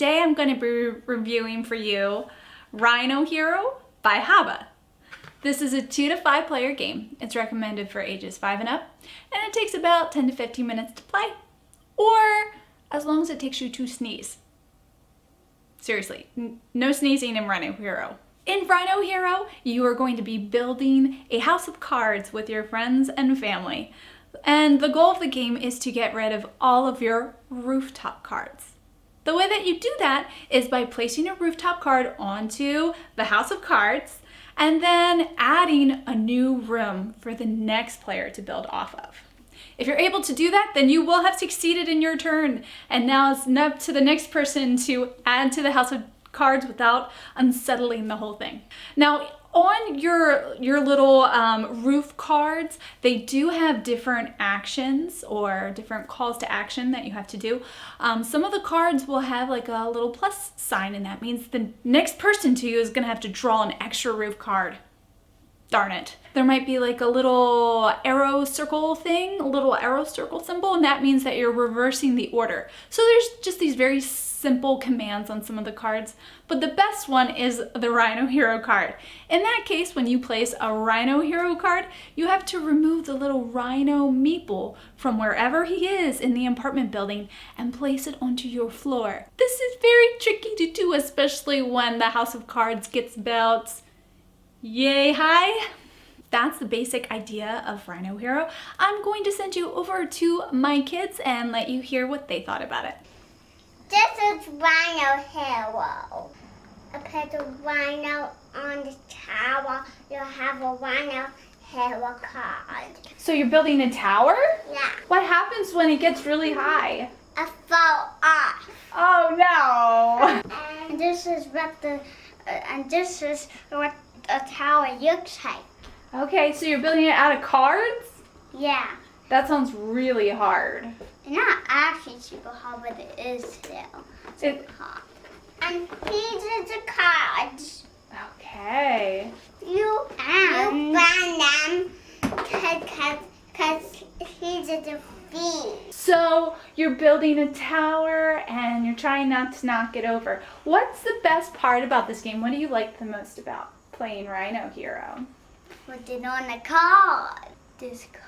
today I'm going to be reviewing for you Rhino Hero by Haba. This is a 2 to 5 player game. It's recommended for ages 5 and up, and it takes about 10 to 15 minutes to play, or as long as it takes you to sneeze. Seriously, no sneezing in Rhino Hero. In Rhino Hero, you are going to be building a house of cards with your friends and family. And the goal of the game is to get rid of all of your rooftop cards. The way that you do that is by placing a rooftop card onto the house of cards and then adding a new room for the next player to build off of. If you're able to do that, then you will have succeeded in your turn. And now it's up to the next person to add to the house of cards without unsettling the whole thing. Now, on your little roof cards, they do have different actions or different calls to action that you have to do. Some of the cards will have like a little plus sign, and that means the next person to you is gonna have to draw an extra roof card. Darn it. There might be like a little arrow circle thing, a little arrow circle symbol, and that means that you're reversing the order. So there's just these very simple commands on some of the cards, but the best one is the Rhino Hero card. In that case, when you place a Rhino Hero card, you have to remove the little Rhino meeple from wherever he is in the apartment building and place it onto your floor. This is very tricky to do, especially when the house of cards gets about yay high. That's the basic idea of Rhino Hero. I'm going to send you over to my kids and let you hear what they thought about it. This is Rhino Hero. I put a rhino on the tower. You'll have a Rhino Hero card. So you're building a tower? Yeah. What happens when it gets really high? I fall off. Oh no! And this is what a tower looks like. Okay, so you're building it out of cards? Yeah. That sounds really hard. It's not actually super hard, but it is still super hard. And these are the cards. Okay. You burn them because these are the feet. So you're building a tower and you're trying not to knock it over. What's the best part about this game? What do you like the most about playing Rhino Hero? Put it on the card. This card.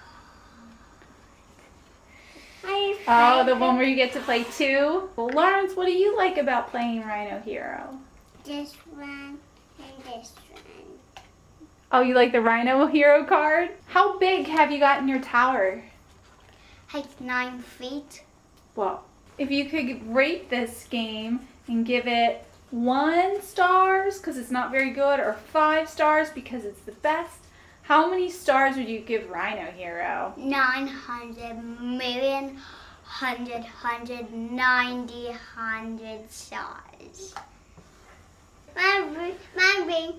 Oh, the one where you get to play two? Well, Lawrence, what do you like about playing Rhino Hero? This one and this one. Oh, you like the Rhino Hero card? How big have you got in your tower? Like 9 feet. Well, if you could rate this game and give it 1 stars because it's not very good, or 5 stars because it's the best, how many stars would you give Rhino Hero? 900,000,000, 100 stars. Maybe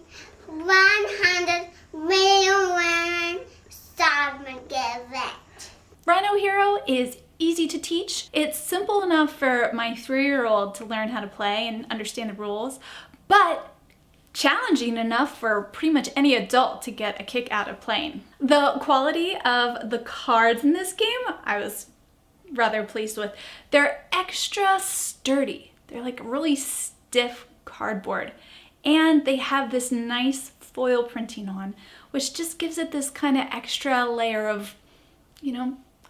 100 million stars would give it. Rhino Hero is easy to teach. It's simple enough for my 3-year-old to learn how to play and understand the rules, but challenging enough for pretty much any adult to get a kick out of playing. The quality of the cards in this game, I was rather pleased with. They're extra sturdy. They're like really stiff cardboard. And they have this nice foil printing on, which just gives it this kind of extra layer of,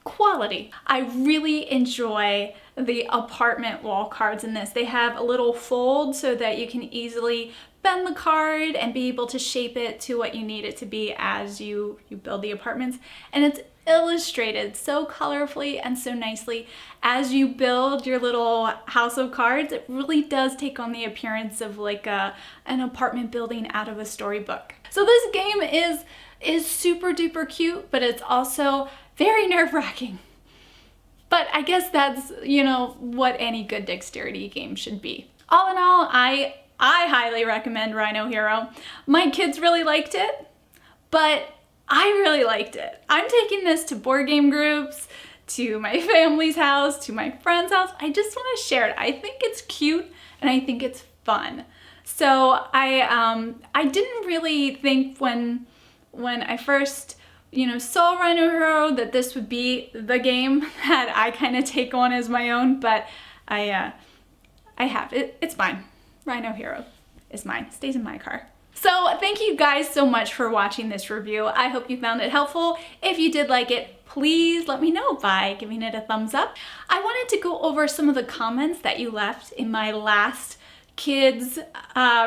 quality. I really enjoy the apartment wall cards in this. They have a little fold so that you can easily bend the card and be able to shape it to what you need it to be as you build the apartments. And it's illustrated so colorfully and so nicely. As you build your little house of cards, it really does take on the appearance of like an apartment building out of a storybook. So this game is super duper cute, but it's also very nerve-wracking. But I guess that's, what any good dexterity game should be. All in all, I highly recommend Rhino Hero. My kids really liked it, but I really liked it. I'm taking this to board game groups, to my family's house, to my friend's house. I just want to share it. I think it's cute and I think it's fun. So I didn't really think when I first saw Rhino Hero that this would be the game that I kind of take on as my own, but I I have. It's mine. Rhino Hero is mine. Stays in my car. So thank you guys so much for watching this review. I hope you found it helpful. If you did like it, please let me know by giving it a thumbs up. I wanted to go over some of the comments that you left in my last kids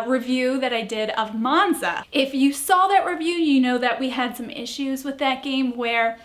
review that I did of Monza. If you saw that review, you know that we had some issues with that game where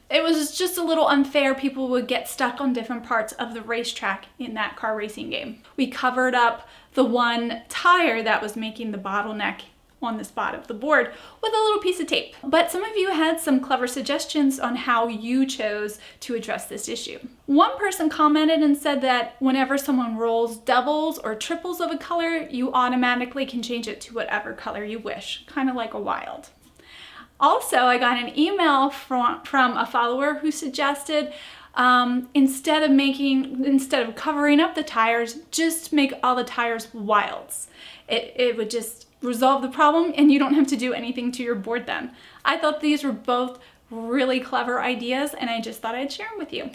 it was just a little unfair. People would get stuck on different parts of the racetrack in that car racing game. We covered up the one tire that was making the bottleneck on the spot of the board with a little piece of tape. But some of you had some clever suggestions on how you chose to address this issue. One person commented and said that whenever someone rolls doubles or triples of a color, you automatically can change it to whatever color you wish, kind of like a wild. Also, I got an email from a follower who suggested instead of covering up the tires, just make all the tires wilds. It would just resolve the problem and you don't have to do anything to your board then. I thought these were both really clever ideas and I just thought I'd share them with you.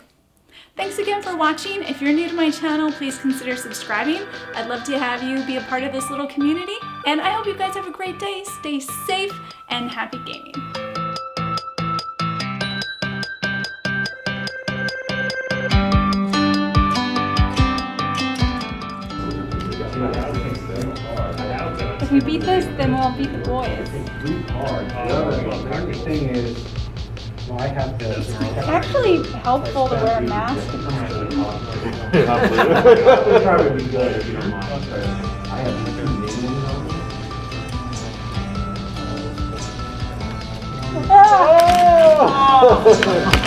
Thanks again for watching. If you're new to my channel, please consider subscribing. I'd love to have you be a part of this little community. And I hope you guys have a great day. Stay safe and happy gaming. If we beat this, then we'll beat the boys. The thing is, well, I have to. It's actually helpful to wear a mask. It would probably be good if you don't mind. I have 2 names on them. Oh!